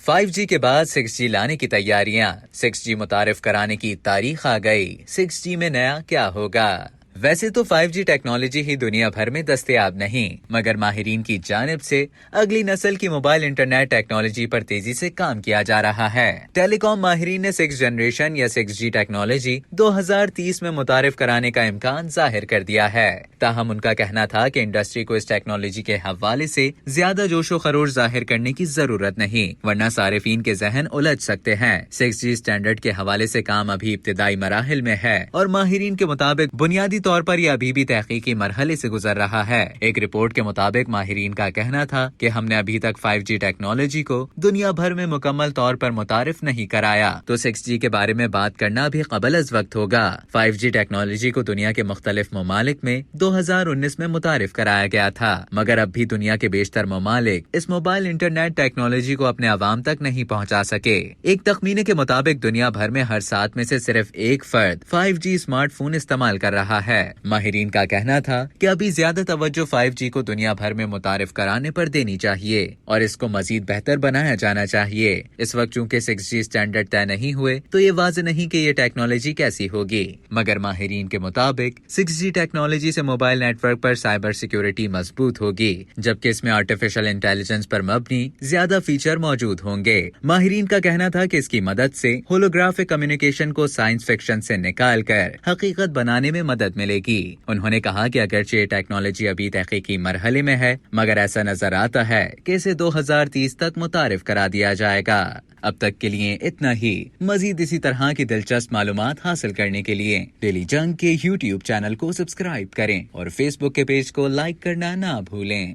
5G کے بعد 6G لانے کی تیاریاں، 6G متعارف کرانے کی تاریخ آ گئی، 6G میں نیا کیا ہوگا؟ ویسے تو 5G ٹیکنالوجی ہی دنیا بھر میں دستیاب نہیں، مگر ماہرین کی جانب سے اگلی نسل کی موبائل انٹرنیٹ ٹیکنالوجی پر تیزی سے کام کیا جا رہا ہے۔ ٹیلی کام ماہرین نے 6 جنریشن یا 6G ٹیکنالوجی 2030 میں متعارف کرانے کا امکان ظاہر کر دیا ہے۔ تاہم ان کا کہنا تھا کہ انڈسٹری کو اس ٹیکنالوجی کے حوالے سے زیادہ جوش و خروش ظاہر کرنے کی ضرورت نہیں، ورنہ صارفین کے ذہن الجھ سکتے ہیں۔ 6G اسٹینڈرڈ کے حوالے سے کام ابھی ابتدائی مراحل میں ہے اور ماہرین کے مطابق بنیادی طور پر یہ ابھی بھی تحقیقی مرحلے سے گزر رہا ہے۔ ایک رپورٹ کے مطابق ماہرین کا کہنا تھا کہ ہم نے ابھی تک 5G ٹیکنالوجی کو دنیا بھر میں مکمل طور پر متعارف نہیں کرایا، تو 6G کے بارے میں بات کرنا بھی قبل از وقت ہوگا۔ 5G ٹیکنالوجی کو دنیا کے مختلف ممالک میں 2019 میں متعارف کرایا گیا تھا، مگر اب بھی دنیا کے بیشتر ممالک اس موبائل انٹرنیٹ ٹیکنالوجی کو اپنے عوام تک نہیں پہنچا سکے۔ ایک تخمینے کے مطابق دنیا بھر میں ہر 7 میں سے صرف ایک فرد 5G اسمارٹ فون استعمال کر رہا ہے۔ ماہرین کا کہنا تھا کہ ابھی زیادہ توجہ 5G کو دنیا بھر میں متعارف کرانے پر دینی چاہیے اور اس کو مزید بہتر بنایا جانا چاہیے۔ اس وقت چونکہ 6G اسٹینڈرڈ طے نہیں ہوئے تو یہ واضح نہیں کہ یہ ٹیکنالوجی کیسی ہوگی، مگر ماہرین کے مطابق 6G ٹیکنالوجی سے موبائل نیٹ ورک پر سائبر سیکیورٹی مضبوط ہوگی، جبکہ اس میں آرٹیفیشل انٹیلیجنس پر مبنی زیادہ فیچر موجود ہوں گے۔ ماہرین کا کہنا تھا کہ اس کی مدد سے ہولوگرافک کمیونیکیشن کو سائنس فکشن سے نکال کر حقیقت بنانے میں مدد ملے گی۔ انہوں نے کہا کہ اگرچہ یہ ٹیکنالوجی ابھی تحقیقی مرحلے میں ہے، مگر ایسا نظر آتا ہے کہ اسے 2030 تک متعارف کرا دیا جائے گا۔ اب تک کے لیے اتنا ہی۔ مزید اسی طرح کی دلچسپ معلومات حاصل کرنے کے لیے ڈیلی جنگ کے YouTube چینل کو سبسکرائب کریں اور فیس بک کے پیج کو لائک کرنا نہ بھولیں۔